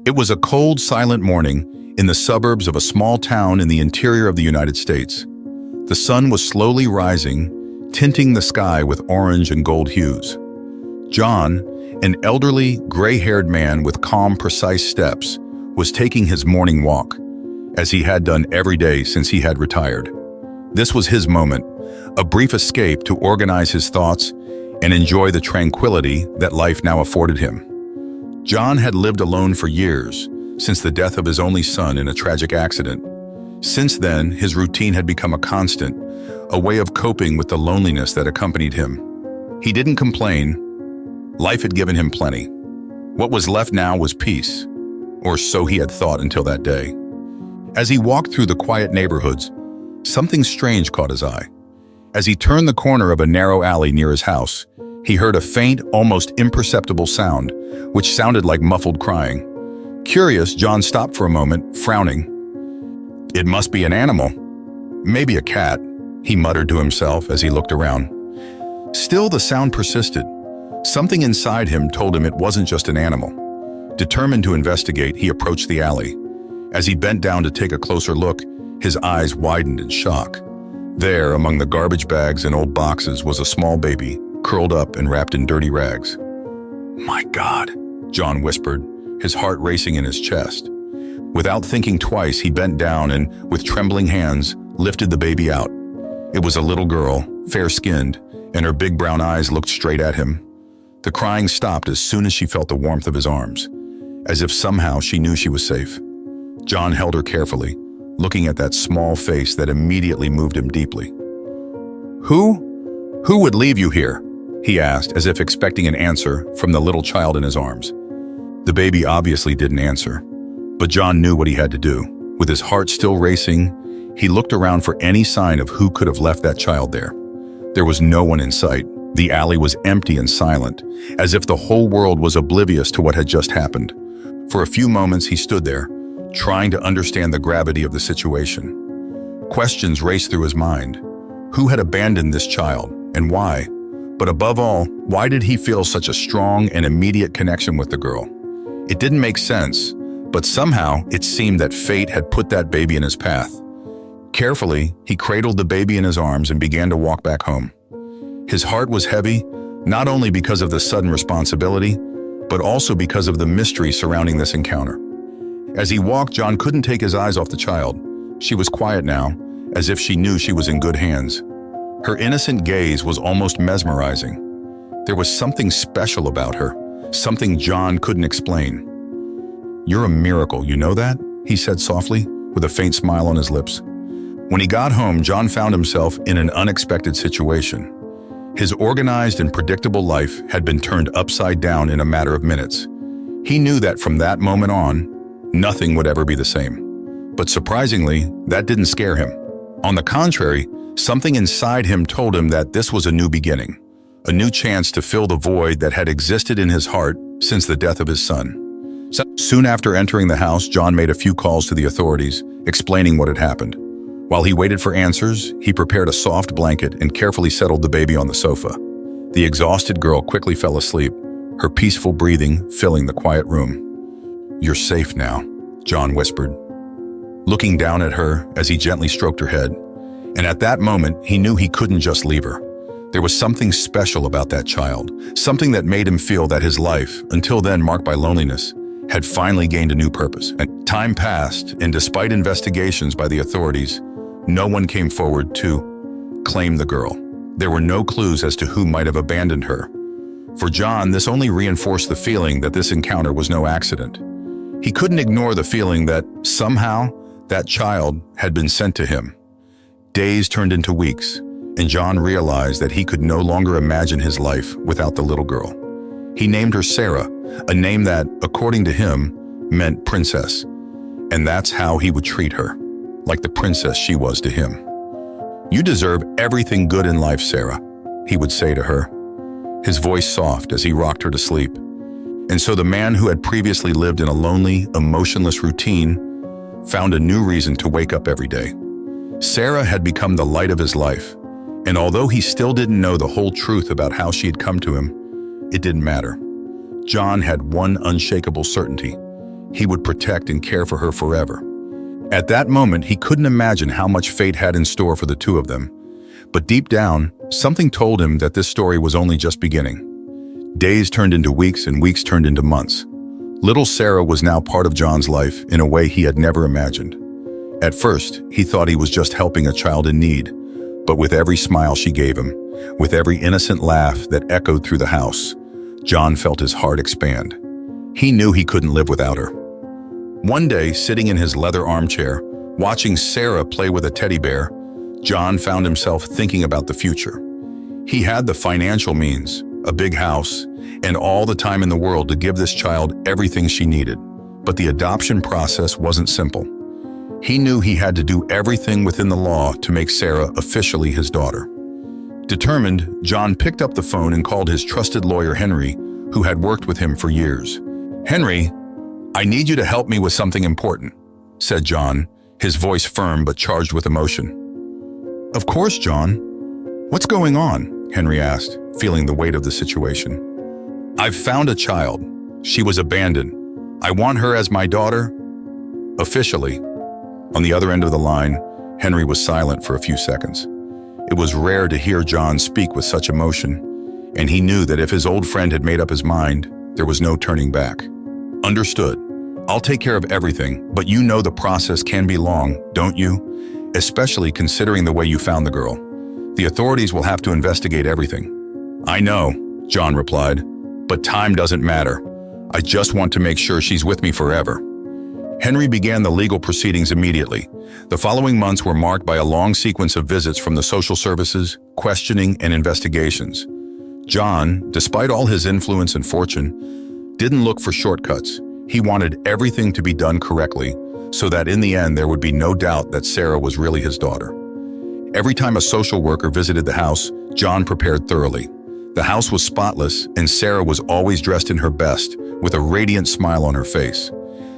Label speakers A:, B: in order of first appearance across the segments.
A: It was a cold, silent morning in the suburbs of a small town in the interior of the United States. The sun was slowly rising, tinting the sky with orange and gold hues. John, an elderly, gray-haired man with calm, precise steps, was taking his morning walk, as he had done every day since he had retired. This was his moment, a brief escape to organize his thoughts and enjoy the tranquility that life now afforded him. John had lived alone for years, since the death of his only son in a tragic accident. Since then, his routine had become a constant, a way of coping with the loneliness that accompanied him. He didn't complain. Life had given him plenty. What was left now was peace, or so he had thought until that day. As he walked through the quiet neighborhoods, something strange caught his eye. As he turned the corner of a narrow alley near his house, he heard a faint, almost imperceptible sound, which sounded like muffled crying. Curious, John stopped for a moment, frowning. It must be an animal. Maybe a cat, he muttered to himself as he looked around. Still, the sound persisted. Something inside him told him it wasn't just an animal. Determined to investigate, he approached the alley. As he bent down to take a closer look, his eyes widened in shock. There, among the garbage bags and old boxes, was a small baby, curled up and wrapped in dirty rags. "My God," John whispered, his heart racing in his chest. Without thinking twice, he bent down and, with trembling hands, lifted the baby out. It was a little girl, fair-skinned, and her big brown eyes looked straight at him. The crying stopped as soon as she felt the warmth of his arms, as if somehow she knew she was safe. John held her carefully, looking at that small face that immediately moved him deeply. Who would leave you here?" he asked, as if expecting an answer from the little child in his arms. The baby obviously didn't answer, but John knew what he had to do. With his heart still racing, he looked around for any sign of who could have left that child there. There was no one in sight. The alley was empty and silent, as if the whole world was oblivious to what had just happened. For a few moments, he stood there, trying to understand the gravity of the situation. Questions raced through his mind. Who had abandoned this child, and why? But above all, why did he feel such a strong and immediate connection with the girl? It didn't make sense, but somehow it seemed that fate had put that baby in his path. Carefully, he cradled the baby in his arms and began to walk back home. His heart was heavy, not only because of the sudden responsibility, but also because of the mystery surrounding this encounter. As he walked, John couldn't take his eyes off the child. She was quiet now, as if she knew she was in good hands. Her innocent gaze was almost mesmerizing. There was something special about her, something John couldn't explain. "You're a miracle, you know that?" he said softly, with a faint smile on his lips. When he got home, John found himself in an unexpected situation. His organized and predictable life had been turned upside down in a matter of minutes. He knew that from that moment on, nothing would ever be the same. But surprisingly, that didn't scare him. On the contrary, something inside him told him that this was a new beginning, a new chance to fill the void that had existed in his heart since the death of his son. Soon after entering the house, John made a few calls to the authorities, explaining what had happened. While he waited for answers, he prepared a soft blanket and carefully settled the baby on the sofa. The exhausted girl quickly fell asleep, her peaceful breathing filling the quiet room. "You're safe now," John whispered, looking down at her as he gently stroked her head. And at that moment, he knew he couldn't just leave her. There was something special about that child, something that made him feel that his life, until then marked by loneliness, had finally gained a new purpose. And time passed, and despite investigations by the authorities, no one came forward to claim the girl. There were no clues as to who might have abandoned her. For John, this only reinforced the feeling that this encounter was no accident. He couldn't ignore the feeling that somehow that child had been sent to him. Days turned into weeks, and John realized that he could no longer imagine his life without the little girl. He named her Sarah, a name that, according to him, meant princess. And that's how he would treat her, like the princess she was to him. "You deserve everything good in life, Sarah," he would say to her, his voice soft as he rocked her to sleep. And so the man who had previously lived in a lonely, emotionless routine found a new reason to wake up every day. Sarah had become the light of his life, and although he still didn't know the whole truth about how she had come to him, it didn't matter. John had one unshakable certainty. he would protect and care for her forever. At that moment, he couldn't imagine how much fate had in store for the two of them. But deep down, something told him that this story was only just beginning. Days turned into weeks and weeks turned into months. Little Sarah was now part of John's life in a way he had never imagined. At first, he thought he was just helping a child in need, but with every smile she gave him, with every innocent laugh that echoed through the house, John felt his heart expand. He knew he couldn't live without her. One day, sitting in his leather armchair, watching Sarah play with a teddy bear, John found himself thinking about the future. He had the financial means, a big house, and all the time in the world to give this child everything she needed. But the adoption process wasn't simple. He knew he had to do everything within the law to make Sarah officially his daughter. Determined, John picked up the phone and called his trusted lawyer Henry, who had worked with him for years. "Henry, I need you to help me with something important," said John, his voice firm but charged with emotion. "Of course, John. What's going on?" Henry asked, feeling the weight of the situation. "I've found a child. She was abandoned. I want her as my daughter, officially." On the other end of the line, Henry was silent for a few seconds. It was rare to hear John speak with such emotion, and he knew that if his old friend had made up his mind, there was no turning back. "Understood. I'll take care of everything, but you know the process can be long, don't you? Especially considering the way you found the girl. The authorities will have to investigate everything." "I know," John replied, "but time doesn't matter. I just want to make sure she's with me forever." Henry began the legal proceedings immediately. The following months were marked by a long sequence of visits from the social services, questioning, and investigations. John, despite all his influence and fortune, didn't look for shortcuts. He wanted everything to be done correctly, so that in the end there would be no doubt that Sarah was really his daughter. Every time a social worker visited the house, John prepared thoroughly. The house was spotless, and Sarah was always dressed in her best, with a radiant smile on her face.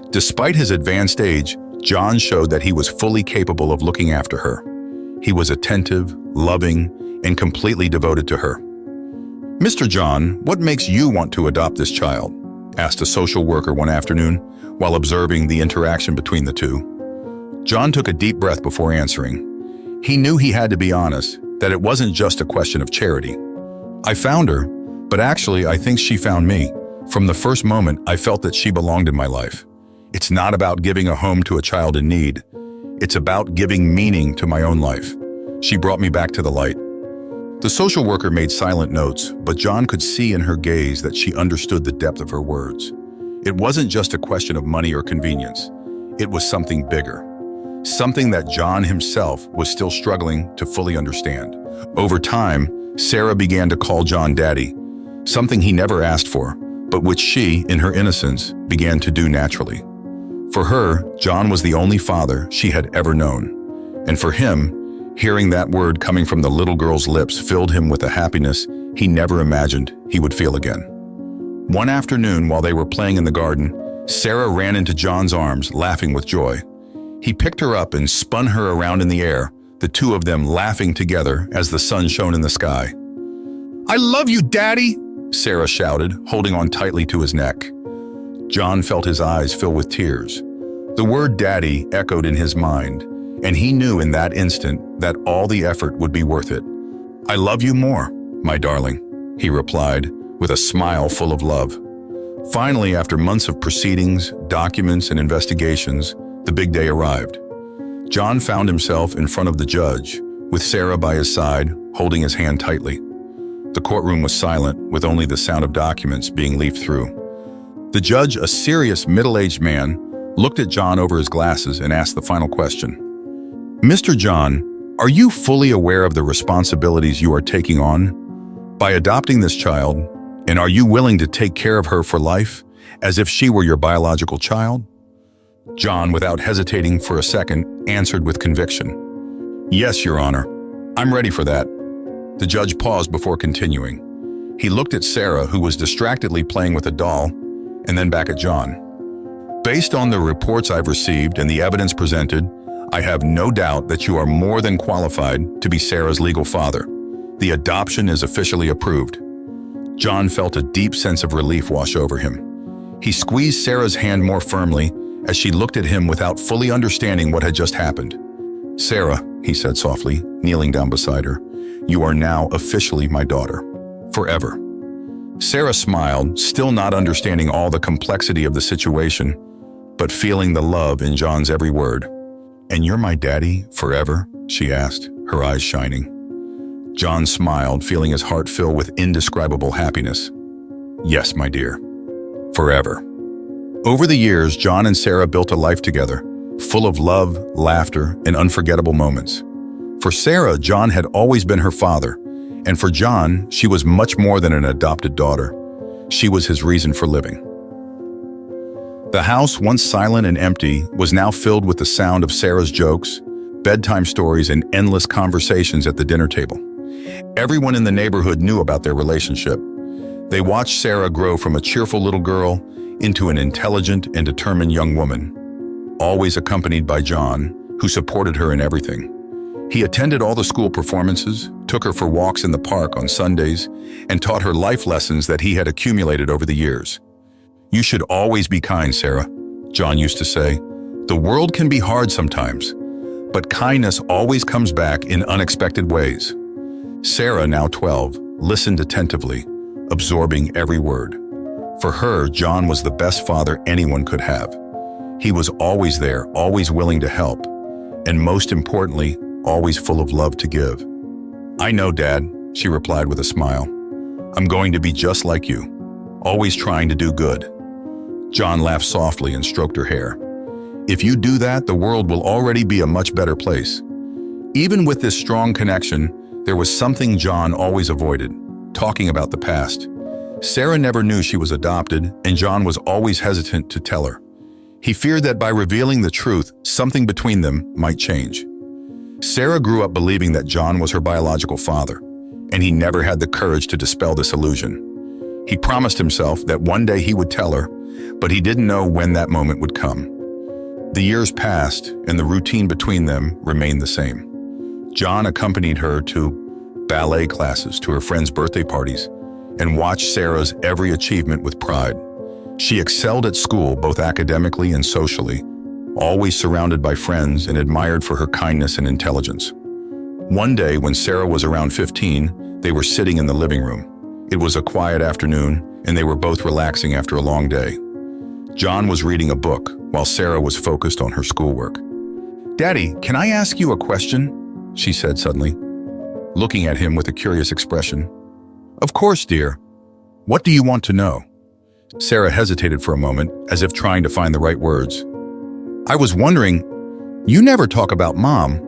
A: Despite his advanced age, John showed that he was fully capable of looking after her. He was attentive, loving, and completely devoted to her. "Mr. John, what makes you want to adopt this child?" asked a social worker one afternoon, while observing the interaction between the two. John took a deep breath before answering. He knew he had to be honest, that it wasn't just a question of charity. "I found her, but actually I think she found me. From the first moment, I felt that she belonged in my life. It's not about giving a home to a child in need. It's about giving meaning to my own life. She brought me back to the light." The social worker made silent notes, but John could see in her gaze that she understood the depth of her words. It wasn't just a question of money or convenience. It was something bigger. Something that John himself was still struggling to fully understand. Over time, Sarah began to call John Daddy, something he never asked for, but which she, in her innocence, began to do naturally. For her, John was the only father she had ever known. And for him, hearing that word coming from the little girl's lips filled him with a happiness he never imagined he would feel again. One afternoon, while they were playing in the garden, Sarah ran into John's arms, laughing with joy. He picked her up and spun her around in the air, the two of them laughing together as the sun shone in the sky. "I love you, Daddy!" Sarah shouted, holding on tightly to his neck. John felt his eyes fill with tears. The word Daddy echoed in his mind, and he knew in that instant that all the effort would be worth it. "I love you more, my darling," he replied, with a smile full of love. Finally, after months of proceedings, documents, and investigations, the big day arrived. John found himself in front of the judge, with Sarah by his side, holding his hand tightly. The courtroom was silent, with only the sound of documents being leafed through. The judge, a serious middle-aged man, looked at John over his glasses and asked the final question. "Mr. John, are you fully aware of the responsibilities you are taking on by adopting this child, and are you willing to take care of her for life, as if she were your biological child?" John, without hesitating for a second, answered with conviction. "Yes, Your Honor. I'm ready for that." The judge paused before continuing. He looked at Sarah, who was distractedly playing with a doll, and then back at John. "Based on the reports I've received and the evidence presented, I have no doubt that you are more than qualified to be Sarah's legal father. The adoption is officially approved." John felt a deep sense of relief wash over him. He squeezed Sarah's hand more firmly as she looked at him without fully understanding what had just happened. "Sarah," he said softly, kneeling down beside her, "you are now officially my daughter. Forever." Sarah smiled, still not understanding all the complexity of the situation, but feeling the love in John's every word. "And you're my daddy forever?" she asked, her eyes shining. John smiled, feeling his heart fill with indescribable happiness. "Yes, my dear. Forever." Over the years, John and Sarah built a life together, full of love, laughter, and unforgettable moments. For Sarah, John had always been her father, and for John, she was much more than an adopted daughter. She was his reason for living. The house, once silent and empty, was now filled with the sound of Sarah's jokes, bedtime stories, and endless conversations at the dinner table. Everyone in the neighborhood knew about their relationship. They watched Sarah grow from a cheerful little girl into an intelligent and determined young woman, always accompanied by John, who supported her in everything. He attended all the school performances, took her for walks in the park on Sundays, and taught her life lessons that he had accumulated over the years. "You should always be kind, Sarah," John used to say. "The world can be hard sometimes, but kindness always comes back in unexpected ways." Sarah, now 12, listened attentively, absorbing every word. For her, John was the best father anyone could have. He was always there, always willing to help, and most importantly, always full of love to give. "I know, Dad," she replied with a smile. "I'm going to be just like you, always trying to do good." John laughed softly and stroked her hair. "If you do that, the world will already be a much better place." Even with this strong connection, there was something John always avoided: talking about the past. Sarah never knew she was adopted, and John was always hesitant to tell her. He feared that by revealing the truth, something between them might change. Sarah grew up believing that John was her biological father, and he never had the courage to dispel this illusion. He promised himself that one day he would tell her, but he didn't know when that moment would come. The years passed, and the routine between them remained the same. John accompanied her to ballet classes, to her friends' birthday parties, and watched Sarah's every achievement with pride. She excelled at school, both academically and socially, always surrounded by friends and admired for her kindness and intelligence. One day, when Sarah was around 15, they were sitting in the living room. It was a quiet afternoon, and they were both relaxing after a long day. John was reading a book, while Sarah was focused on her schoolwork. "Daddy, can I ask you a question?" she said suddenly, looking at him with a curious expression. "Of course, dear. What do you want to know?" Sarah hesitated for a moment, as if trying to find the right words. "I was wondering, you never talk about Mom.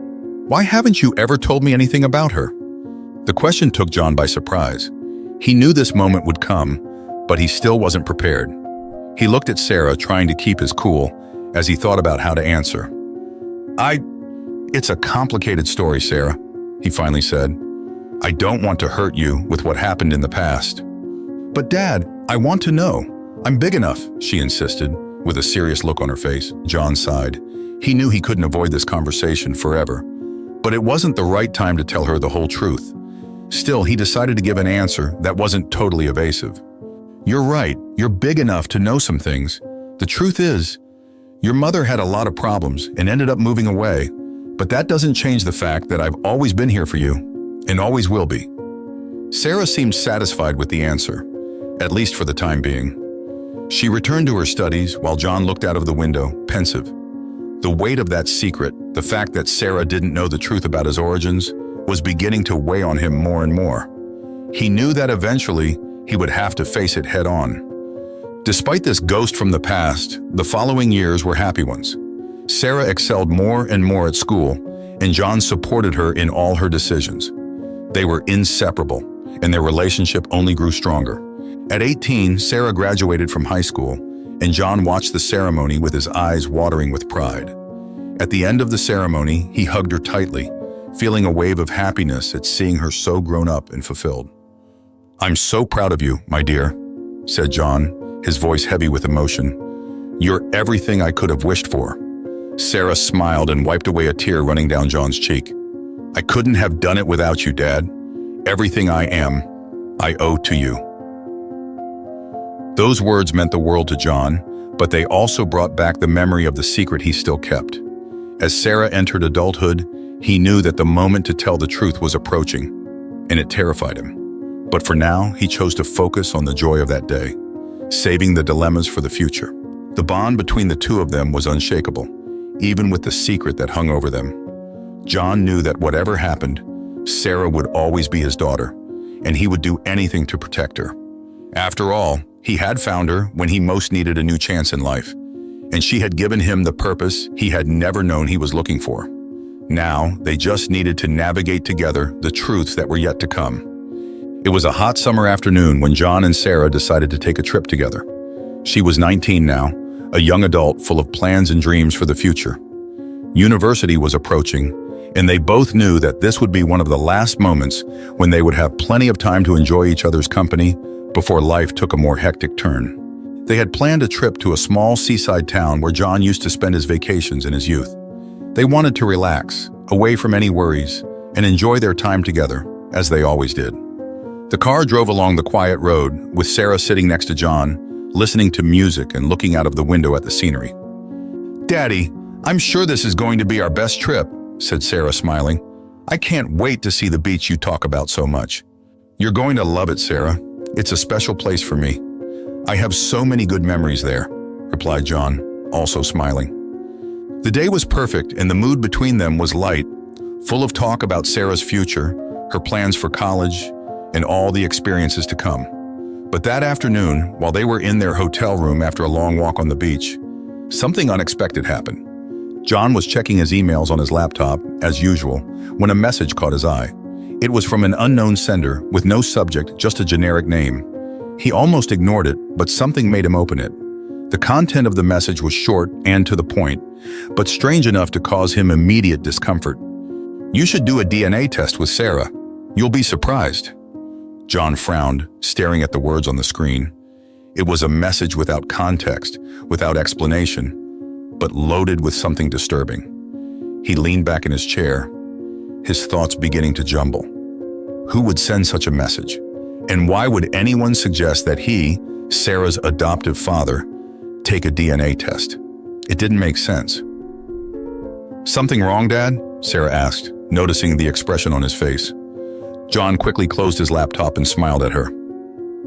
A: Why haven't you ever told me anything about her?" The question took John by surprise. He knew this moment would come, but he still wasn't prepared. He looked at Sarah, trying to keep his cool, as he thought about how to answer. It's a complicated story, Sarah," he finally said. "I don't want to hurt you with what happened in the past." "But Dad, I want to know. I'm big enough," she insisted, with a serious look on her face. John sighed. He knew he couldn't avoid this conversation forever, but it wasn't the right time to tell her the whole truth. Still, he decided to give an answer that wasn't totally evasive. "You're right, you're big enough to know some things. The truth is, your mother had a lot of problems and ended up moving away, but that doesn't change the fact that I've always been here for you, and always will be." Sarah seemed satisfied with the answer, at least for the time being. She returned to her studies while John looked out of the window, pensive. The weight of that secret, the fact that Sarah didn't know the truth about his origins, was beginning to weigh on him more and more. He knew that eventually he would have to face it head on. Despite this ghost from the past, the following years were happy ones. Sarah excelled more and more at school, and John supported her in all her decisions. They were inseparable, and their relationship only grew stronger. At 18, Sarah graduated from high school, and John watched the ceremony with his eyes watering with pride. At the end of the ceremony, he hugged her tightly, feeling a wave of happiness at seeing her so grown up and fulfilled. "I'm so proud of you, my dear," said John, his voice heavy with emotion. "You're everything I could have wished for." Sarah smiled and wiped away a tear running down John's cheek. "I couldn't have done it without you, Dad. Everything I am, I owe to you." Those words meant the world to John, but they also brought back the memory of the secret he still kept. As Sarah entered adulthood, he knew that the moment to tell the truth was approaching, and it terrified him. But for now, he chose to focus on the joy of that day, saving the dilemmas for the future. The bond between the two of them was unshakable, even with the secret that hung over them. John knew that whatever happened, Sarah would always be his daughter, and he would do anything to protect her. After all, he had found her when he most needed a new chance in life, and she had given him the purpose he had never known he was looking for. Now, they just needed to navigate together the truths that were yet to come. It was a hot summer afternoon when John and Sarah decided to take a trip together. She was 19 now, a young adult full of plans and dreams for the future. University was approaching, and they both knew that this would be one of the last moments when they would have plenty of time to enjoy each other's company before life took a more hectic turn. They had planned a trip to a small seaside town where John used to spend his vacations in his youth. They wanted to relax, away from any worries, and enjoy their time together, as they always did. The car drove along the quiet road, with Sarah sitting next to John, listening to music and looking out of the window at the scenery. "Daddy, I'm sure this is going to be our best trip," said Sarah, smiling. "I can't wait to see the beach you talk about so much." "You're going to love it, Sarah. It's a special place for me. I have so many good memories there," replied John, also smiling. The day was perfect, and the mood between them was light, full of talk about Sarah's future, her plans for college, and all the experiences to come. But that afternoon, while they were in their hotel room after a long walk on the beach, something unexpected happened. John was checking his emails on his laptop, as usual, when a message caught his eye. It was from an unknown sender, with no subject, just a generic name. He almost ignored it, but something made him open it. The content of the message was short and to the point, but strange enough to cause him immediate discomfort. "You should do a DNA test with Sarah. You'll be surprised." John frowned, staring at the words on the screen. It was a message without context, without explanation, but loaded with something disturbing. He leaned back in his chair, his thoughts beginning to jumble. Who would send such a message? And why would anyone suggest that he, Sarah's adoptive father, take a DNA test? It didn't make sense. "Something wrong, Dad?" Sarah asked, noticing the expression on his face. John quickly closed his laptop and smiled at her.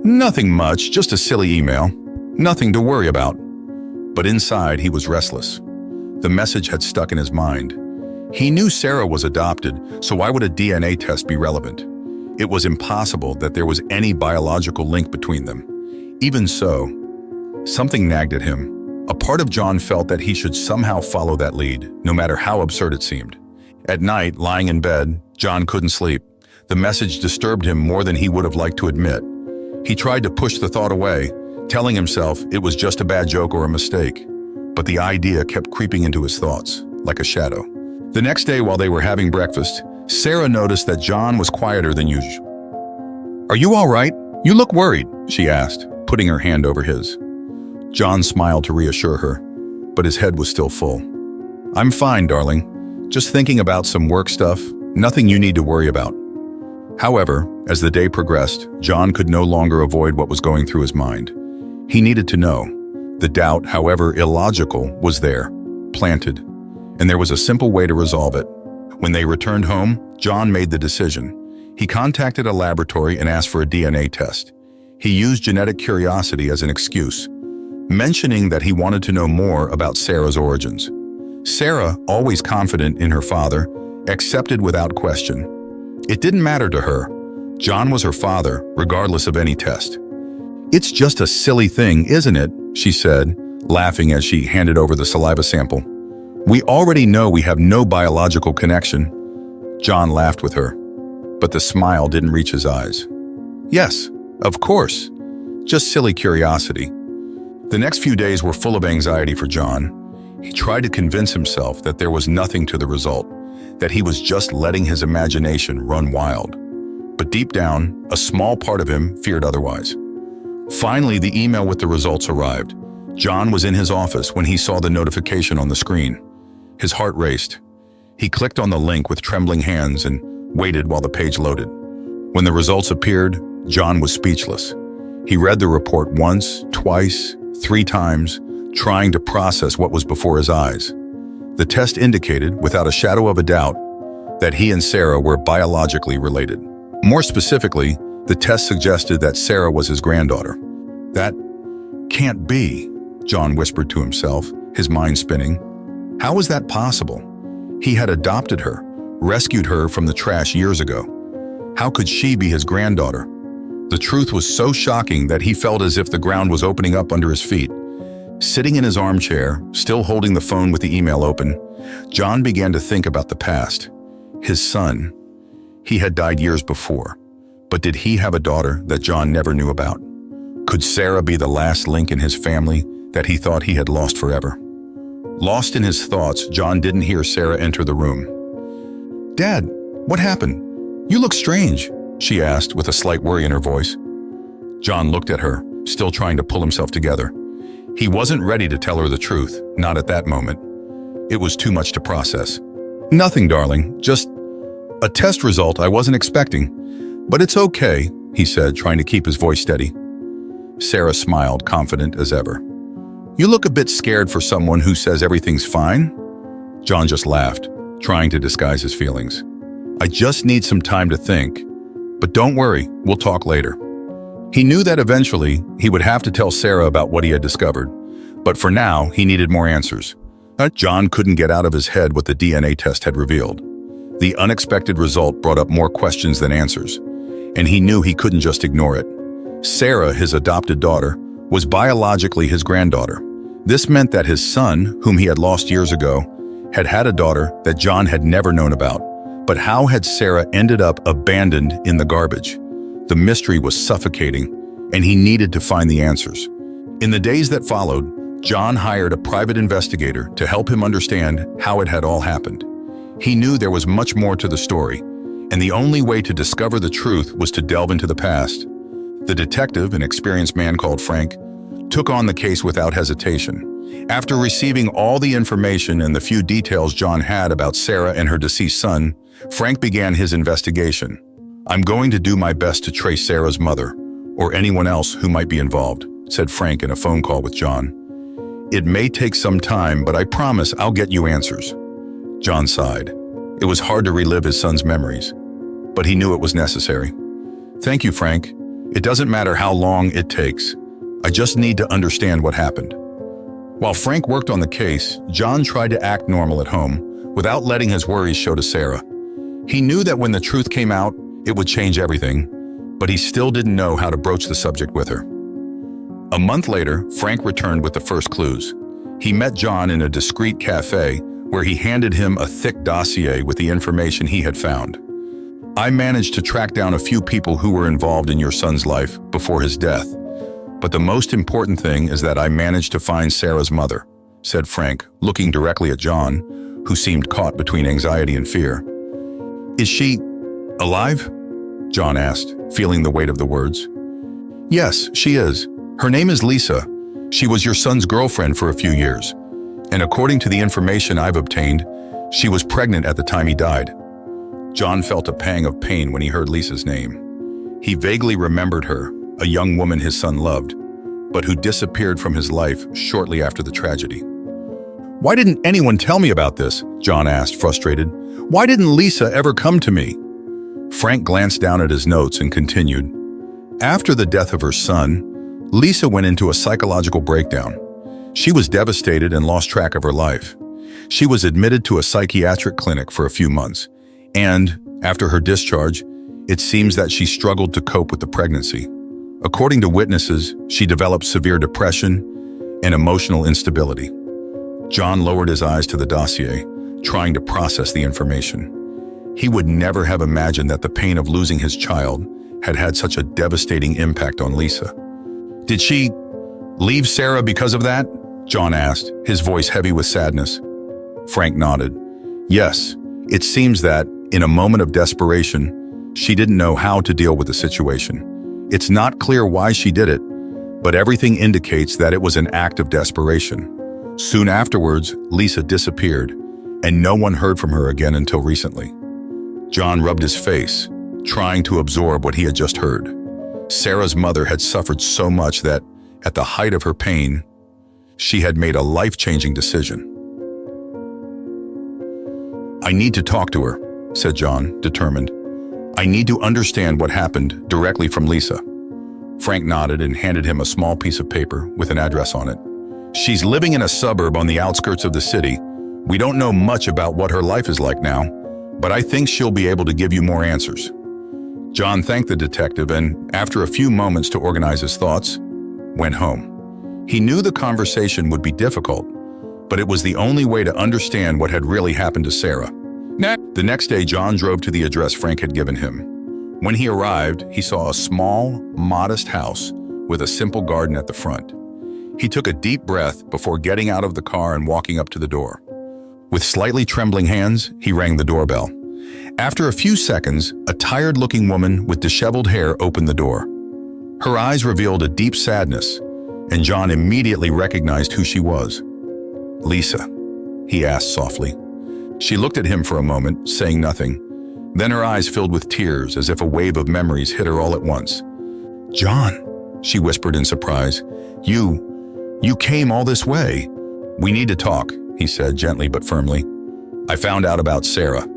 A: "Nothing much, just a silly email. Nothing to worry about." But inside, he was restless. The message had stuck in his mind. He knew Sarah was adopted, so why would a DNA test be relevant? It was impossible that there was any biological link between them. Even so, something nagged at him. A part of John felt that he should somehow follow that lead, no matter how absurd it seemed. At night, lying in bed, John couldn't sleep. The message disturbed him more than he would have liked to admit. He tried to push the thought away, telling himself it was just a bad joke or a mistake. But the idea kept creeping into his thoughts, like a shadow. The next day, while they were having breakfast, Sarah noticed that John was quieter than usual. "Are you all right? You look worried," she asked, putting her hand over his. John smiled to reassure her, but his head was still full. "I'm fine, darling. Just thinking about some work stuff, nothing you need to worry about." However, as the day progressed, John could no longer avoid what was going through his mind. He needed to know. The doubt, however illogical, was there, planted, and there was a simple way to resolve it. When they returned home, John made the decision. He contacted a laboratory and asked for a DNA test. He used genetic curiosity as an excuse, mentioning that he wanted to know more about Sarah's origins. Sarah, always confident in her father, accepted without question. It didn't matter to her. John was her father, regardless of any test. "It's just a silly thing, isn't it?" she said, laughing as she handed over the saliva sample. "We already know we have no biological connection." John laughed with her, but the smile didn't reach his eyes. "Yes, of course. Just silly curiosity." The next few days were full of anxiety for John. He tried to convince himself that there was nothing to the result, that he was just letting his imagination run wild. But deep down, a small part of him feared otherwise. Finally, the email with the results arrived. John was in his office when he saw the notification on the screen. His heart raced. He clicked on the link with trembling hands and waited while the page loaded. When the results appeared, John was speechless. He read the report once, twice, 3 times, trying to process what was before his eyes. The test indicated, without a shadow of a doubt, that he and Sarah were biologically related. More specifically, the test suggested that Sarah was his granddaughter. That can't be, John whispered to himself, his mind spinning. How was that possible? He had adopted her, rescued her from the trash years ago. How could she be his granddaughter? The truth was so shocking that he felt as if the ground was opening up under his feet. Sitting in his armchair, still holding the phone with the email open, John began to think about the past. His son. He had died years before. But did he have a daughter that John never knew about? Could Sarah be the last link in his family that he thought he had lost forever? Lost in his thoughts, John didn't hear Sarah enter the room. "Dad, what happened? You look strange," she asked with a slight worry in her voice. John looked at her, still trying to pull himself together. He wasn't ready to tell her the truth, not at that moment. It was too much to process. "Nothing, darling, just a test result I wasn't expecting. But it's okay," he said, trying to keep his voice steady. Sarah smiled, confident as ever. "You look a bit scared for someone who says everything's fine." John just laughed, trying to disguise his feelings. "I just need some time to think. But don't worry, we'll talk later." He knew that eventually he would have to tell Sarah about what he had discovered. But for now, he needed more answers. John couldn't get out of his head what the DNA test had revealed. The unexpected result brought up more questions than answers, and he knew he couldn't just ignore it. Sarah, his adopted daughter, was biologically his granddaughter. This meant that his son, whom he had lost years ago, had had a daughter that John had never known about. But how had Sarah ended up abandoned in the garbage? The mystery was suffocating, and he needed to find the answers. In the days that followed, John hired a private investigator to help him understand how it had all happened. He knew there was much more to the story, and the only way to discover the truth was to delve into the past. The detective, an experienced man called Frank, took on the case without hesitation. After receiving all the information and the few details John had about Sarah and her deceased son, Frank began his investigation. "I'm going to do my best to trace Sarah's mother, or anyone else who might be involved," said Frank in a phone call with John. "It may take some time, but I promise I'll get you answers." John sighed. It was hard to relive his son's memories, but he knew it was necessary. "Thank you, Frank. It doesn't matter how long it takes. I just need to understand what happened." While Frank worked on the case, John tried to act normal at home, without letting his worries show to Sarah. He knew that when the truth came out, it would change everything, but he still didn't know how to broach the subject with her. A month later, Frank returned with the first clues. He met John in a discreet cafe where he handed him a thick dossier with the information he had found. "I managed to track down a few people who were involved in your son's life before his death. But the most important thing is that I managed to find Sarah's mother," said Frank, looking directly at John, who seemed caught between anxiety and fear. "Is she alive?" John asked, feeling the weight of the words. "Yes, she is. Her name is Lisa. She was your son's girlfriend for a few years. And according to the information I've obtained, she was pregnant at the time he died." John felt a pang of pain when he heard Lisa's name. He vaguely remembered her, a young woman his son loved, but who disappeared from his life shortly after the tragedy. "Why didn't anyone tell me about this?" John asked, frustrated. "Why didn't Lisa ever come to me?" Frank glanced down at his notes and continued. "After the death of her son, Lisa went into a psychological breakdown. She was devastated and lost track of her life. She was admitted to a psychiatric clinic for a few months, and, after her discharge, it seems that she struggled to cope with the pregnancy. According to witnesses, she developed severe depression and emotional instability." John lowered his eyes to the dossier, trying to process the information. He would never have imagined that the pain of losing his child had had such a devastating impact on Lisa. "Did she leave Sarah because of that?" John asked, his voice heavy with sadness. Frank nodded. "Yes, it seems that, in a moment of desperation, she didn't know how to deal with the situation. It's not clear why she did it, but everything indicates that it was an act of desperation. Soon afterwards, Lisa disappeared, and no one heard from her again until recently." John rubbed his face, trying to absorb what he had just heard. Sarah's mother had suffered so much that, at the height of her pain, She had made a life-changing decision. "I need to talk to her," said John, determined. "I need to understand what happened directly from Lisa." Frank nodded and handed him a small piece of paper with an address on it. "She's living in a suburb on the outskirts of the city. We don't know much about what her life is like now, but I think she'll be able to give you more answers." John thanked the detective and, after a few moments to organize his thoughts, went home. He knew the conversation would be difficult, but it was the only way to understand what had really happened to Sarah. The next day, John drove to the address Frank had given him. When he arrived, he saw a small, modest house with a simple garden at the front. He took a deep breath before getting out of the car and walking up to the door. With slightly trembling hands, he rang the doorbell. After a few seconds, a tired-looking woman with disheveled hair opened the door. Her eyes revealed a deep sadness, and John immediately recognized who she was. "Lisa?" he asked softly. She looked at him for a moment, saying nothing. Then her eyes filled with tears, as if a wave of memories hit her all at once. "John," she whispered in surprise, You came all this way." "We need to talk," he said gently but firmly. "I found out about Sarah."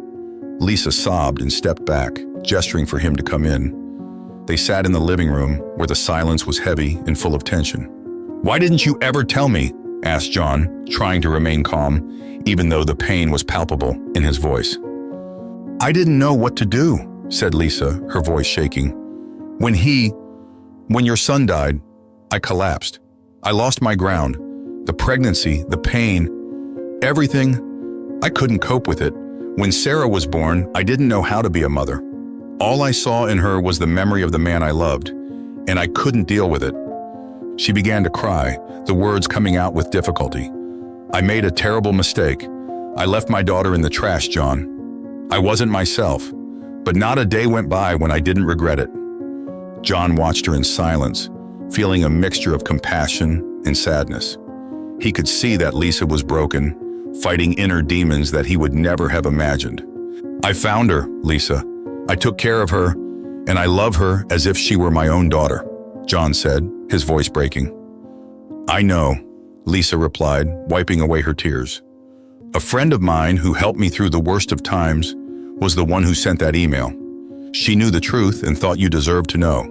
A: Lisa sobbed and stepped back, gesturing for him to come in. They sat in the living room, where the silence was heavy and full of tension. "Why didn't you ever tell me?" asked John, trying to remain calm, even though the pain was palpable in his voice. "I didn't know what to do," said Lisa, her voice shaking. When your son died, I collapsed. I lost my ground. The pregnancy, the pain, everything. I couldn't cope with it. When Sarah was born, I didn't know how to be a mother. All I saw in her was the memory of the man I loved, and I couldn't deal with it." She began to cry, the words coming out with difficulty. "I made a terrible mistake. I left my daughter in the trash, John. I wasn't myself, but not a day went by when I didn't regret it." John watched her in silence, feeling a mixture of compassion and sadness. He could see that Lisa was broken, fighting inner demons that he would never have imagined. "I found her, Lisa. I took care of her, and I love her as if she were my own daughter," John said, his voice breaking. "I know," Lisa replied, wiping away her tears. "A friend of mine who helped me through the worst of times was the one who sent that email. She knew the truth and thought you deserved to know."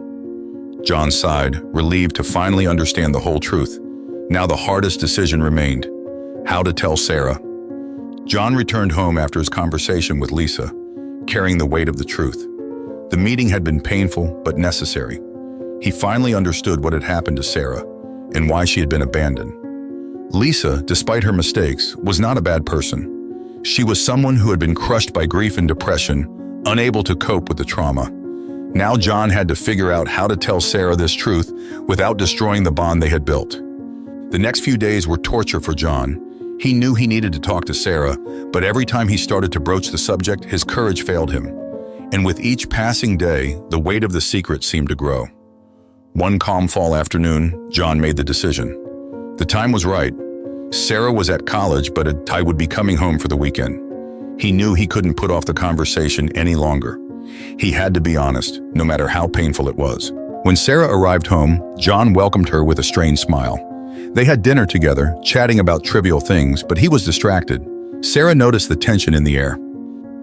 A: John sighed, relieved to finally understand the whole truth. Now the hardest decision remained: how to tell Sarah. John returned home after his conversation with Lisa, carrying the weight of the truth. The meeting had been painful but necessary. He finally understood what had happened to Sarah and why she had been abandoned. Lisa, despite her mistakes, was not a bad person. She was someone who had been crushed by grief and depression, unable to cope with the trauma. Now John had to figure out how to tell Sarah this truth without destroying the bond they had built. The next few days were torture for John. He knew he needed to talk to Sarah, but every time he started to broach the subject, his courage failed him. And with each passing day, the weight of the secret seemed to grow. One calm fall afternoon, John made the decision. The time was right. Sarah was at college, but I would be coming home for the weekend. He knew he couldn't put off the conversation any longer. He had to be honest, no matter how painful it was. When Sarah arrived home, John welcomed her with a strained smile. They had dinner together, chatting about trivial things, but he was distracted. Sarah noticed the tension in the air.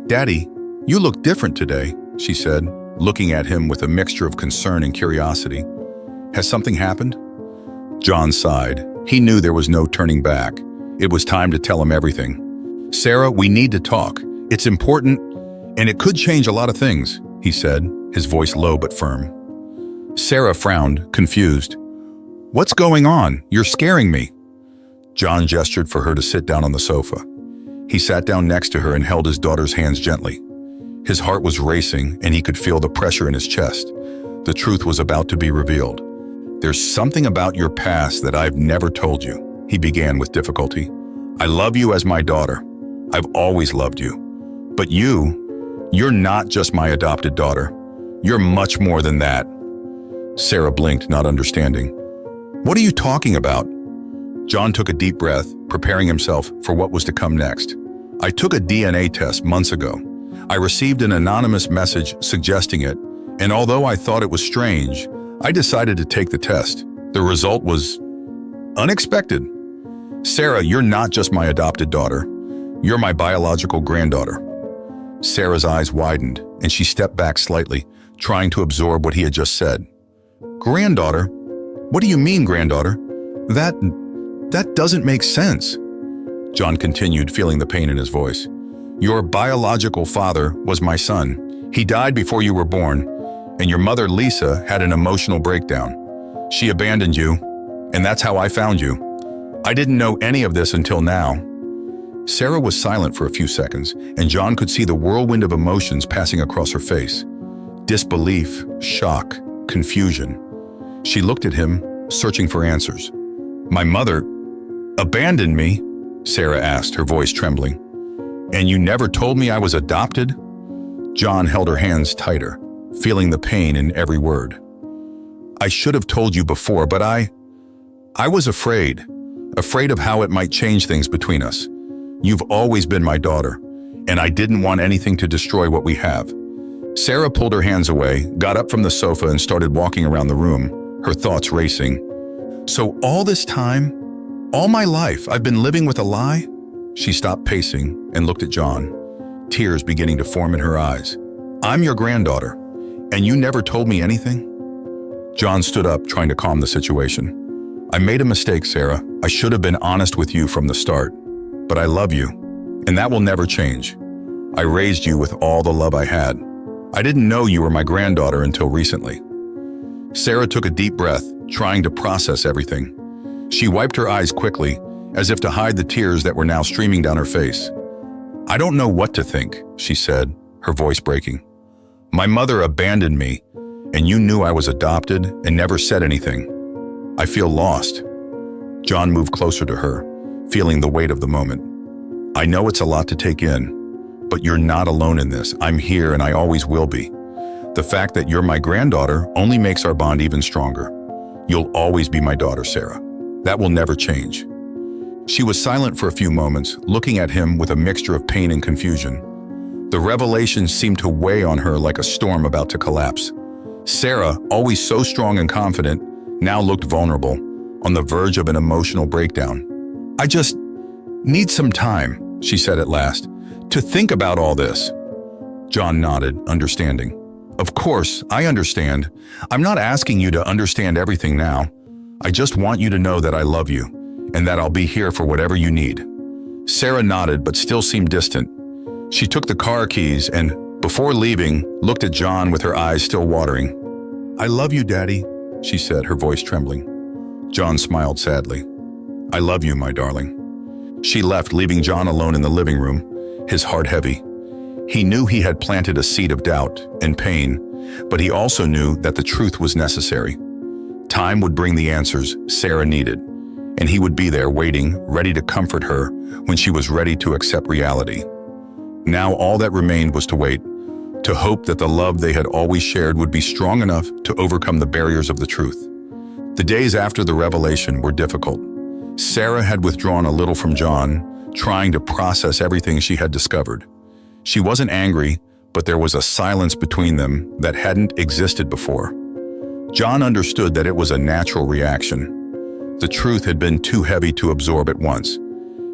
A: "Daddy, you look different today," she said, looking at him with a mixture of concern and curiosity. "Has something happened?" John sighed. He knew there was no turning back. It was time to tell him everything. "Sarah, we need to talk. It's important, and it could change a lot of things," he said, his voice low but firm. Sarah frowned, confused. "What's going on? You're scaring me." John gestured for her to sit down on the sofa. He sat down next to her and held his daughter's hands gently. His heart was racing, and he could feel the pressure in his chest. The truth was about to be revealed. "There's something about your past that I've never told you," he began with difficulty. "I love you as my daughter. I've always loved you. But you're not just my adopted daughter. You're much more than that." Sarah blinked, not understanding. "What are you talking about?" John took a deep breath, preparing himself for what was to come next. "I took a DNA test months ago. I received an anonymous message suggesting it, and although I thought it was strange, I decided to take the test. The result was unexpected. Sarah, you're not just my adopted daughter. You're my biological granddaughter. Sarah's eyes widened, and she stepped back slightly, trying to absorb what he had just said. Granddaughter? What do you mean, granddaughter? That doesn't make sense. John continued, feeling the pain in his voice. Your biological father was my son. He died before you were born, and your mother, Lisa, had an emotional breakdown. She abandoned you, and that's how I found you. I didn't know any of this until now. Sarah was silent for a few seconds, and John could see the whirlwind of emotions passing across her face. Disbelief, shock, confusion. She looked at him, searching for answers. My mother abandoned me? Sarah asked, her voice trembling. And you never told me I was adopted? John held her hands tighter, feeling the pain in every word. I should have told you before, but I was afraid of how it might change things between us. You've always been my daughter, and I didn't want anything to destroy what we have. Sarah pulled her hands away, got up from the sofa and started walking around the room, her thoughts racing. So all this time, all my life, I've been living with a lie? She stopped pacing and looked at John, tears beginning to form in her eyes. I'm your granddaughter, and you never told me anything? John stood up, trying to calm the situation. I made a mistake, Sarah. I should have been honest with you from the start. But I love you, and that will never change. I raised you with all the love I had. I didn't know you were my granddaughter until recently. Sarah took a deep breath, trying to process everything. She wiped her eyes quickly, as if to hide the tears that were now streaming down her face. I don't know what to think, she said, her voice breaking. My mother abandoned me, and you knew I was adopted and never said anything. I feel lost. John moved closer to her, feeling the weight of the moment. I know it's a lot to take in, but you're not alone in this. I'm here and I always will be. The fact that you're my granddaughter only makes our bond even stronger. You'll always be my daughter, Sarah. That will never change. She was silent for a few moments, looking at him with a mixture of pain and confusion. The revelation seemed to weigh on her like a storm about to collapse. Sarah, always so strong and confident, now looked vulnerable, on the verge of an emotional breakdown. I just need some time, she said at last, to think about all this. John nodded, understanding. Of course, I understand. I'm not asking you to understand everything now. I just want you to know that I love you, and that I'll be here for whatever you need. Sarah nodded, but still seemed distant. She took the car keys and, before leaving, looked at John with her eyes still watering. I love you, Daddy, she said, her voice trembling. John smiled sadly. I love you, my darling. She left, leaving John alone in the living room, his heart heavy. He knew he had planted a seed of doubt and pain, but he also knew that the truth was necessary. Time would bring the answers Sarah needed, and he would be there waiting, ready to comfort her when she was ready to accept reality. Now all that remained was to wait, to hope that the love they had always shared would be strong enough to overcome the barriers of the truth. The days after the revelation were difficult. Sarah had withdrawn a little from John, trying to process everything she had discovered. She wasn't angry, but there was a silence between them that hadn't existed before. John understood that it was a natural reaction. The truth had been too heavy to absorb at once.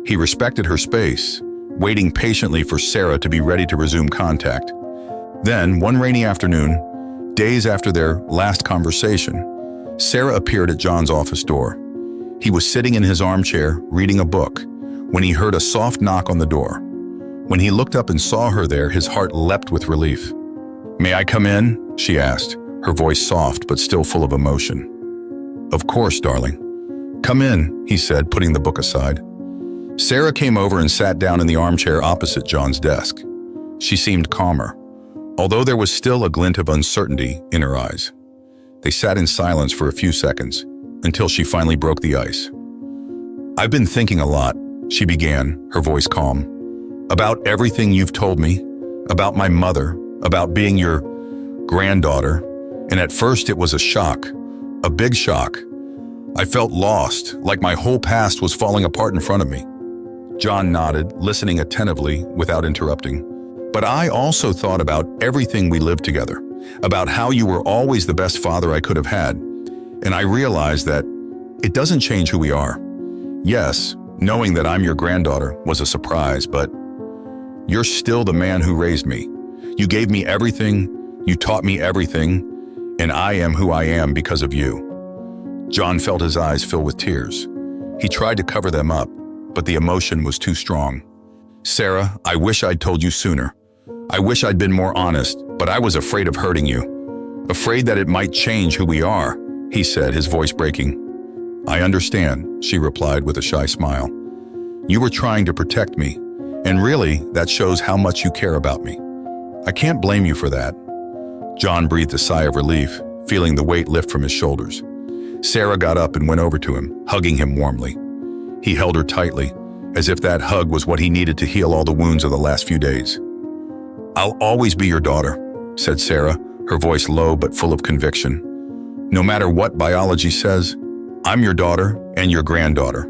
A: He respected her space, waiting patiently for Sarah to be ready to resume contact. Then, one rainy afternoon, days after their last conversation, Sarah appeared at John's office door. He was sitting in his armchair, reading a book, when he heard a soft knock on the door. When he looked up and saw her there, his heart leapt with relief. May I come in? She asked, her voice soft but still full of emotion. Of course, darling. Come in, he said, putting the book aside. Sarah came over and sat down in the armchair opposite John's desk. She seemed calmer, although there was still a glint of uncertainty in her eyes. They sat in silence for a few seconds, until she finally broke the ice. I've been thinking a lot, she began, her voice calm, about everything you've told me, about my mother, about being your granddaughter, and at first it was a shock, a big shock. I felt lost, like my whole past was falling apart in front of me. John nodded, listening attentively without interrupting. But I also thought about everything we lived together, about how you were always the best father I could have had. And I realized that it doesn't change who we are. Yes, Knowing that I'm your granddaughter was a surprise, but you're still the man who raised me. You gave me everything, you taught me everything, and I am who I am because of you." John felt his eyes fill with tears. He tried to cover them up, but the emotion was too strong. "Sarah, I wish I'd told you sooner. I wish I'd been more honest, but I was afraid of hurting you. Afraid that it might change who we are," he said, his voice breaking. "I understand," she replied with a shy smile. "You were trying to protect me, and really, that shows how much you care about me. I can't blame you for that." John breathed a sigh of relief, feeling the weight lift from his shoulders. Sarah got up and went over to him, hugging him warmly. He held her tightly, as if that hug was what he needed to heal all the wounds of the last few days. "I'll always be your daughter," said Sarah, her voice low but full of conviction. "No matter what biology says, I'm your daughter and your granddaughter.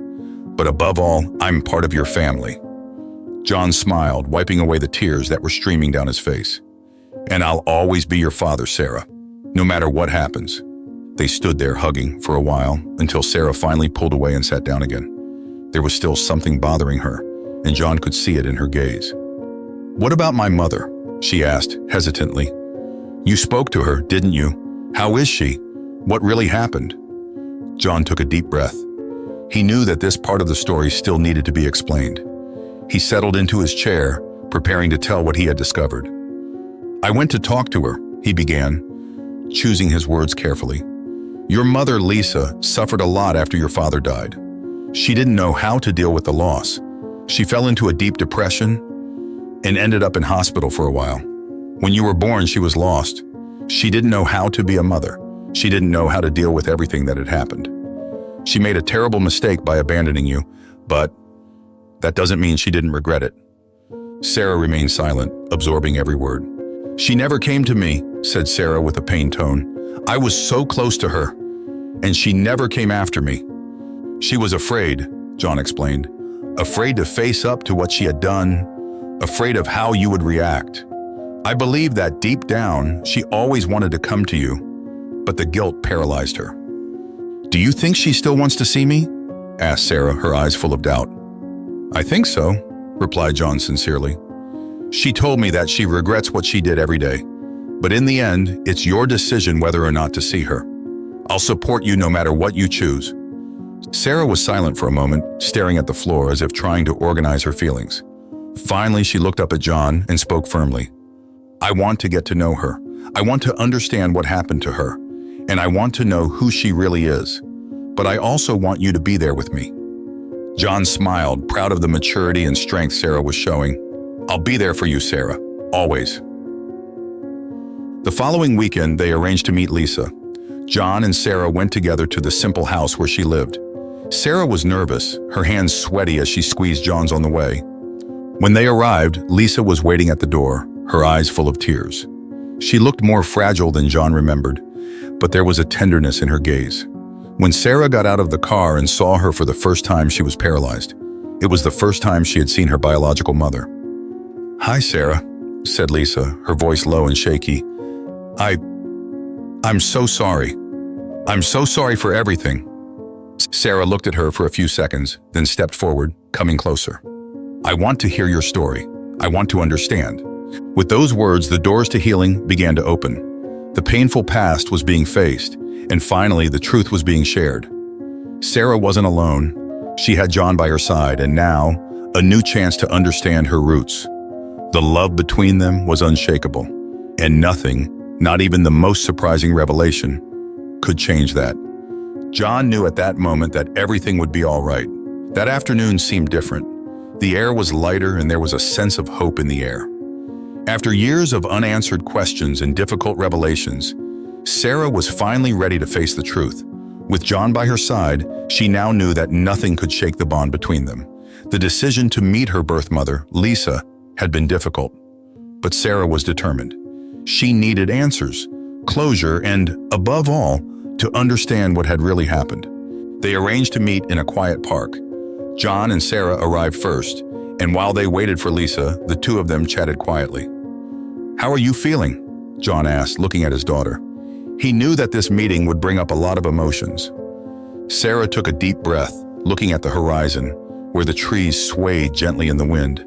A: But above all, I'm part of your family." John smiled, wiping away the tears that were streaming down his face. "And I'll always be your father, Sarah, no matter what happens." They stood there hugging for a while until Sarah finally pulled away and sat down again. There was still something bothering her, and John could see it in her gaze. "What about my mother?" she asked hesitantly. "You spoke to her, didn't you? How is she? What really happened?" John took a deep breath. He knew that this part of the story still needed to be explained. He settled into his chair, preparing to tell what he had discovered. "I went to talk to her," he began, choosing his words carefully. "Your mother, Lisa, suffered a lot after your father died. She didn't know how to deal with the loss. She fell into a deep depression and ended up in hospital for a while. When you were born, she was lost. She didn't know how to be a mother. She didn't know how to deal with everything that had happened. She made a terrible mistake by abandoning you, but that doesn't mean she didn't regret it." Sarah remained silent, absorbing every word. "She never came to me," said Sarah with a pained tone. "I was so close to her, and she never came after me." "She was afraid," John explained. "Afraid to face up to what she had done, afraid of how you would react. I believe that deep down, she always wanted to come to you, but the guilt paralyzed her." "Do you think she still wants to see me?" asked Sarah, her eyes full of doubt. "I think so," replied John sincerely. "She told me that she regrets what she did every day, but in the end, it's your decision whether or not to see her. I'll support you no matter what you choose." Sarah was silent for a moment, staring at the floor as if trying to organize her feelings. Finally, she looked up at John and spoke firmly. "I want to get to know her. I want to understand what happened to her, and I want to know who she really is. But I also want you to be there with me." John smiled, proud of the maturity and strength Sarah was showing. "I'll be there for you, Sarah, always." The following weekend, they arranged to meet Lisa. John and Sarah went together to the simple house where she lived. Sarah was nervous, her hands sweaty as she squeezed John's on the way. When they arrived, Lisa was waiting at the door, her eyes full of tears. She looked more fragile than John remembered, but there was a tenderness in her gaze. When Sarah got out of the car and saw her for the first time, she was paralyzed. It was the first time she had seen her biological mother. "Hi, Sarah," said Lisa, her voice low and shaky. I'm so sorry. I'm so sorry for everything." Sarah looked at her for a few seconds, then stepped forward, coming closer. "I want to hear your story. I want to understand." With those words, the doors to healing began to open. The painful past was being faced, and finally the truth was being shared. Sarah wasn't alone. She had John by her side, and now, a new chance to understand her roots. The love between them was unshakable, and nothing, not even the most surprising revelation, could change that. John knew at that moment that everything would be all right. That afternoon seemed different. The air was lighter and there was a sense of hope in the air. After years of unanswered questions and difficult revelations, Sarah was finally ready to face the truth. With John by her side, she now knew that nothing could shake the bond between them. The decision to meet her birth mother, Lisa, had been difficult, but Sarah was determined. She needed answers, closure, and, above all, to understand what had really happened. They arranged to meet in a quiet park. John and Sarah arrived first, and while they waited for Lisa, the two of them chatted quietly. "How are you feeling?" John asked, looking at his daughter. He knew that this meeting would bring up a lot of emotions. Sarah took a deep breath, looking at the horizon, where the trees swayed gently in the wind.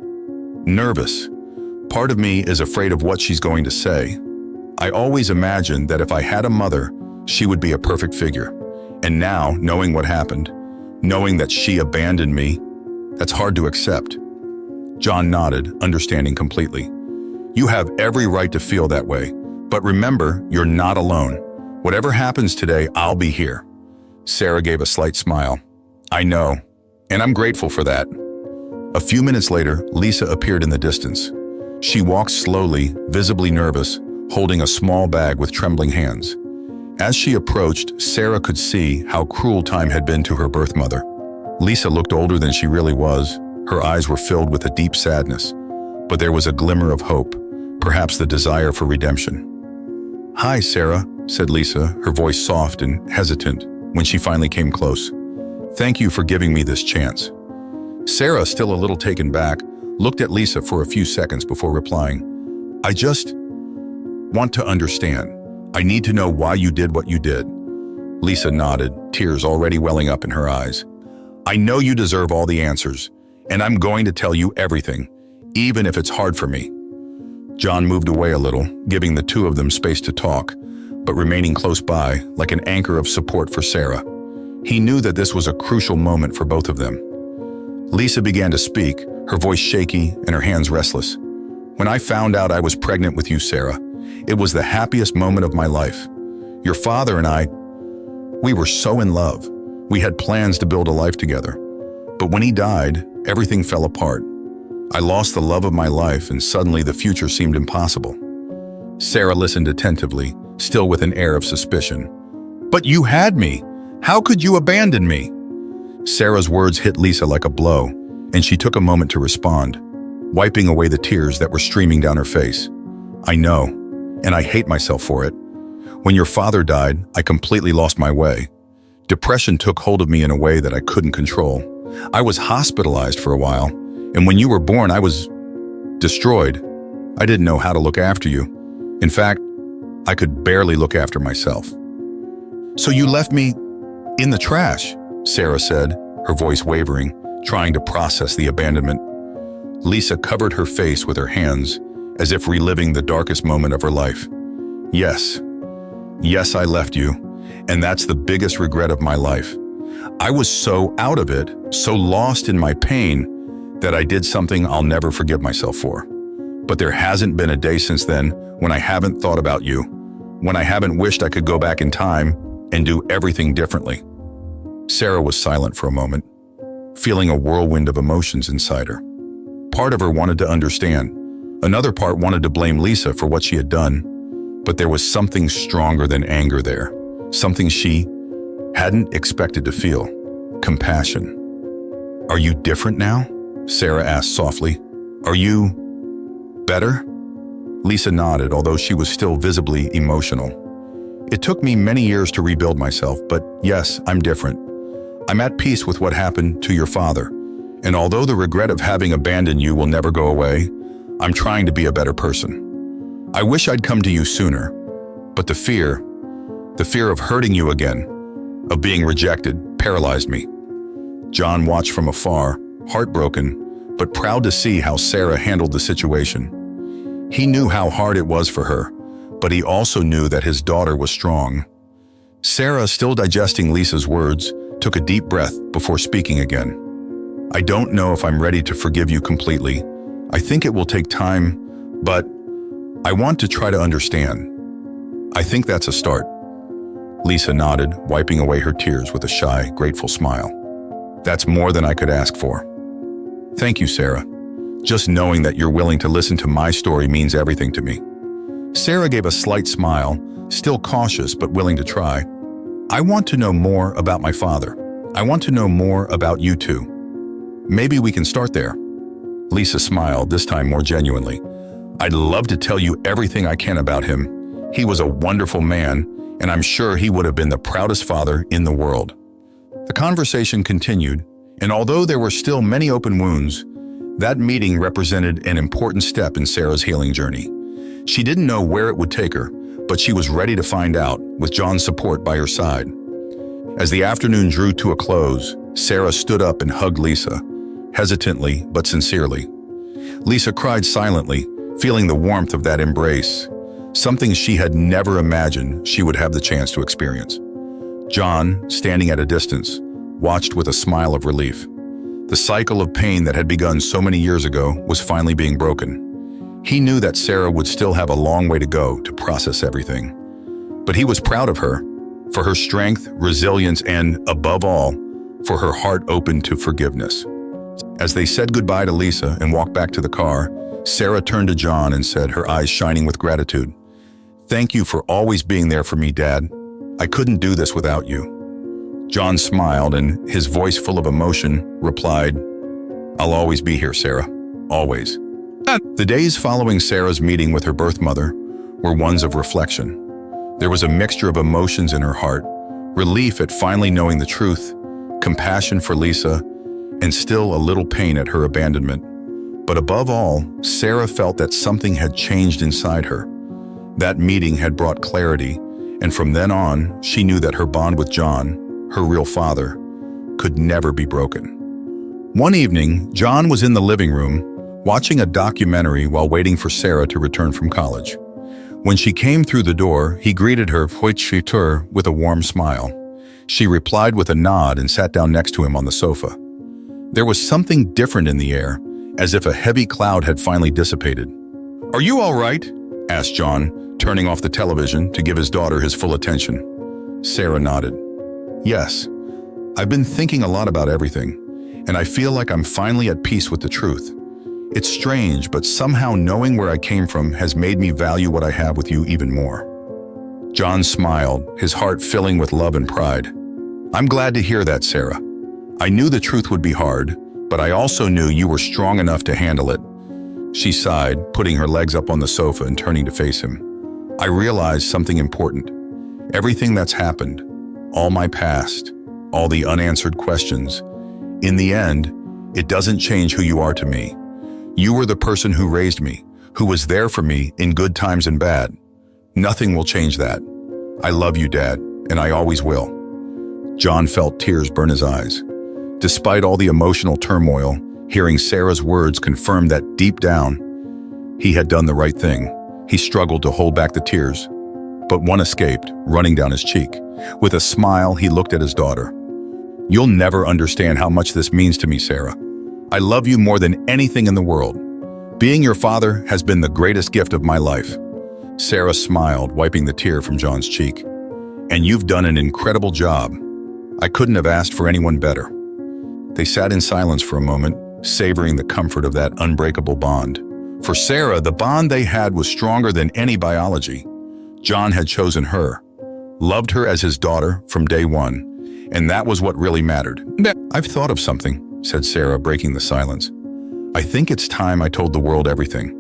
A: Nervous. Part of me is afraid of what she's going to say. I always imagined that if I had a mother, she would be a perfect figure. And now, knowing what happened, knowing that she abandoned me, that's hard to accept. John nodded, understanding completely. You have every right to feel that way, but remember, you're not alone. Whatever happens today, I'll be here. Sarah gave a slight smile. I know, and I'm grateful for that. A few minutes later, Lisa appeared in the distance. She walked slowly, visibly nervous, holding a small bag with trembling hands. As she approached, Sarah could see how cruel time had been to her birth mother. Lisa looked older than she really was. Her eyes were filled with a deep sadness, but there was a glimmer of hope, perhaps the desire for redemption. Hi, Sarah, said Lisa, her voice soft and hesitant when she finally came close. Thank you for giving me this chance. Sarah, still a little taken back, looked at Lisa for a few seconds before replying. I just want to understand. I need to know why you did what you did. Lisa nodded, tears already welling up in her eyes. I know you deserve all the answers, and I'm going to tell you everything, even if it's hard for me. John moved away a little, giving the two of them space to talk, but remaining close by, like an anchor of support for Sarah. He knew that this was a crucial moment for both of them. Lisa began to speak, her voice shaky and her hands restless. When I found out I was pregnant with you, Sarah, it was the happiest moment of my life. Your father and I, we were so in love. We had plans to build a life together. But when he died, everything fell apart. I lost the love of my life, and suddenly the future seemed impossible. Sarah listened attentively, still with an air of suspicion. But you had me. How could you abandon me? Sarah's words hit Lisa like a blow, and she took a moment to respond, wiping away the tears that were streaming down her face. I know, and I hate myself for it. When your father died, I completely lost my way. Depression took hold of me in a way that I couldn't control. I was hospitalized for a while, and when you were born, I was destroyed. I didn't know how to look after you. In fact, I could barely look after myself. So you left me in the trash, Sarah said, her voice wavering, trying to process the abandonment. Lisa covered her face with her hands, as if reliving the darkest moment of her life. Yes, I left you, and that's the biggest regret of my life. I was so out of it, so lost in my pain, that I did something I'll never forgive myself for. But there hasn't been a day since then when I haven't thought about you, when I haven't wished I could go back in time and do everything differently. Sarah was silent for a moment, feeling a whirlwind of emotions inside her. Part of her wanted to understand. Another part wanted to blame Lisa for what she had done. But there was something stronger than anger there, something she hadn't expected to feel. Compassion. Are you different now? Sarah asked softly. Are you better? Lisa nodded, although she was still visibly emotional. It took me many years to rebuild myself, but yes, I'm different. I'm at peace with what happened to your father, and although the regret of having abandoned you will never go away, I'm trying to be a better person. I wish I'd come to you sooner, but the fear of hurting you again, of being rejected, paralyzed me. John watched from afar, heartbroken, but proud to see how Sarah handled the situation. He knew how hard it was for her, but he also knew that his daughter was strong. Sarah, still digesting Lisa's words, took a deep breath before speaking again. I don't know if I'm ready to forgive you completely. I think it will take time, but I want to try to understand. I think that's a start. Lisa nodded, wiping away her tears with a shy, grateful smile. That's more than I could ask for. Thank you, Sarah. Just knowing that you're willing to listen to my story means everything to me. Sarah gave a slight smile, still cautious but willing to try. I want to know more about my father. I want to know more about you too. Maybe we can start there. Lisa smiled, this time more genuinely. I'd love to tell you everything I can about him. He was a wonderful man, and I'm sure he would have been the proudest father in the world. The conversation continued, and although there were still many open wounds, that meeting represented an important step in Sarah's healing journey. She didn't know where it would take her, but she was ready to find out, with John's support by her side. As the afternoon drew to a close, Sarah stood up and hugged Lisa, hesitantly but sincerely. Lisa cried silently, feeling the warmth of that embrace, something she had never imagined she would have the chance to experience. John, standing at a distance, watched with a smile of relief. The cycle of pain that had begun so many years ago was finally being broken. He knew that Sarah would still have a long way to go to process everything. But he was proud of her, for her strength, resilience, and, above all, for her heart open to forgiveness. As they said goodbye to Lisa and walked back to the car, Sarah turned to John and said, her eyes shining with gratitude, "Thank you for always being there for me, Dad. I couldn't do this without you." John smiled and, his voice full of emotion, replied, "I'll always be here, Sarah. Always." The days following Sarah's meeting with her birth mother were ones of reflection. There was a mixture of emotions in her heart, relief at finally knowing the truth, compassion for Lisa, and still a little pain at her abandonment. But above all, Sarah felt that something had changed inside her. That meeting had brought clarity, and from then on, she knew that her bond with John, her real father, could never be broken. One evening, John was in the living room, watching a documentary while waiting for Sarah to return from college. When she came through the door, he greeted her with a warm smile. She replied with a nod and sat down next to him on the sofa. There was something different in the air, as if a heavy cloud had finally dissipated. "Are you all right?" asked John, turning off the television to give his daughter his full attention. Sarah nodded. "Yes, I've been thinking a lot about everything, and I feel like I'm finally at peace with the truth. It's strange, but somehow knowing where I came from has made me value what I have with you even more." John smiled, his heart filling with love and pride. "I'm glad to hear that, Sarah. I knew the truth would be hard, but I also knew you were strong enough to handle it." She sighed, putting her legs up on the sofa and turning to face him. "I realized something important. Everything that's happened, all my past, all the unanswered questions, in the end, it doesn't change who you are to me. You were the person who raised me, who was there for me in good times and bad. Nothing will change that. I love you, Dad, and I always will." John felt tears burn his eyes. Despite all the emotional turmoil, hearing Sarah's words confirmed that deep down, he had done the right thing. He struggled to hold back the tears, but one escaped, running down his cheek. With a smile, he looked at his daughter. "You'll never understand how much this means to me, Sarah. I love you more than anything in the world. Being your father has been the greatest gift of my life." Sarah smiled, wiping the tear from John's cheek. "And you've done an incredible job. I couldn't have asked for anyone better." They sat in silence for a moment, savoring the comfort of that unbreakable bond. For Sarah, the bond they had was stronger than any biology. John had chosen her, loved her as his daughter from day one, and that was what really mattered. "I've thought of something," said Sarah, breaking the silence. "I think it's time I told the world everything.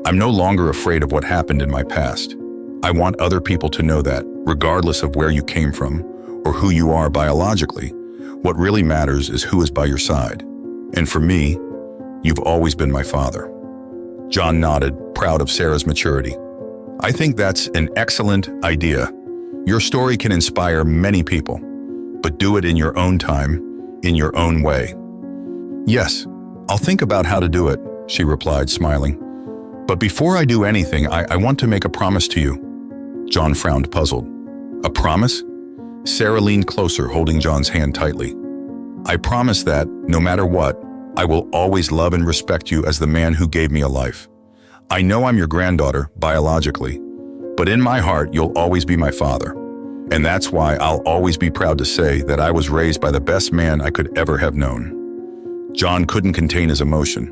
A: I'm no longer afraid of what happened in my past. I want other people to know that, regardless of where you came from or who you are biologically, what really matters is who is by your side. And for me, you've always been my father." John nodded, proud of Sarah's maturity. "I think that's an excellent idea. Your story can inspire many people, but do it in your own time, in your own way." "Yes, I'll think about how to do it," she replied, smiling. "But before I do anything, I want to make a promise to you." John frowned, puzzled. "A promise?" Sarah leaned closer, holding John's hand tightly. "I promise that, no matter what, I will always love and respect you as the man who gave me a life. I know I'm your granddaughter, biologically, but in my heart, you'll always be my father. And that's why I'll always be proud to say that I was raised by the best man I could ever have known." John couldn't contain his emotion.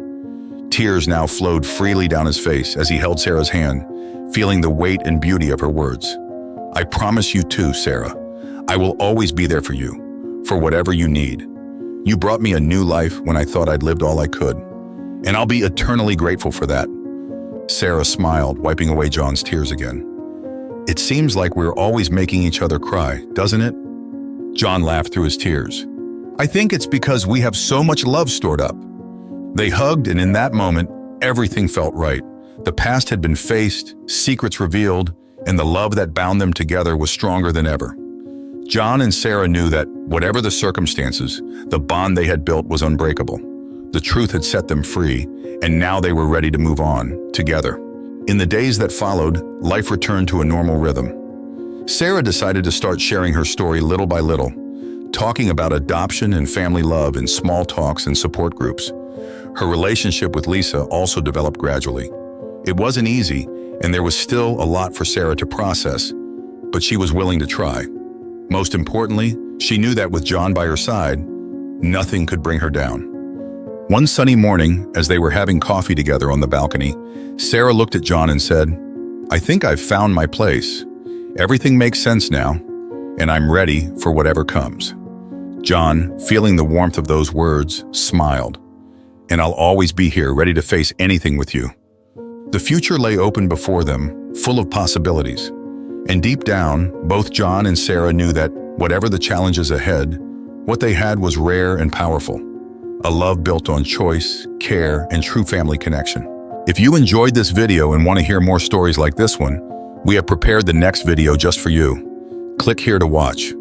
A: Tears now flowed freely down his face as he held Sarah's hand, feeling the weight and beauty of her words. "I promise you too, Sarah. I will always be there for you, for whatever you need. You brought me a new life when I thought I'd lived all I could, and I'll be eternally grateful for that." Sarah smiled, wiping away John's tears again. "It seems like we're always making each other cry, doesn't it?" John laughed through his tears. "I think it's because we have so much love stored up." They hugged, and in that moment, everything felt right. The past had been faced, secrets revealed, and the love that bound them together was stronger than ever. John and Sarah knew that, whatever the circumstances, the bond they had built was unbreakable. The truth had set them free, and now they were ready to move on, together. In the days that followed, life returned to a normal rhythm. Sarah decided to start sharing her story little by little, talking about adoption and family love in small talks and support groups. Her relationship with Lisa also developed gradually. It wasn't easy, and there was still a lot for Sarah to process, but she was willing to try. Most importantly, she knew that with John by her side, nothing could bring her down. One sunny morning, as they were having coffee together on the balcony, Sarah looked at John and said, "I think I've found my place. Everything makes sense now, and I'm ready for whatever comes." John, feeling the warmth of those words, smiled. "And I'll always be here, ready to face anything with you." The future lay open before them, full of possibilities. And deep down, both John and Sarah knew that, whatever the challenges ahead, what they had was rare and powerful. A love built on choice, care, and true family connection. If you enjoyed this video and want to hear more stories like this one, we have prepared the next video just for you. Click here to watch.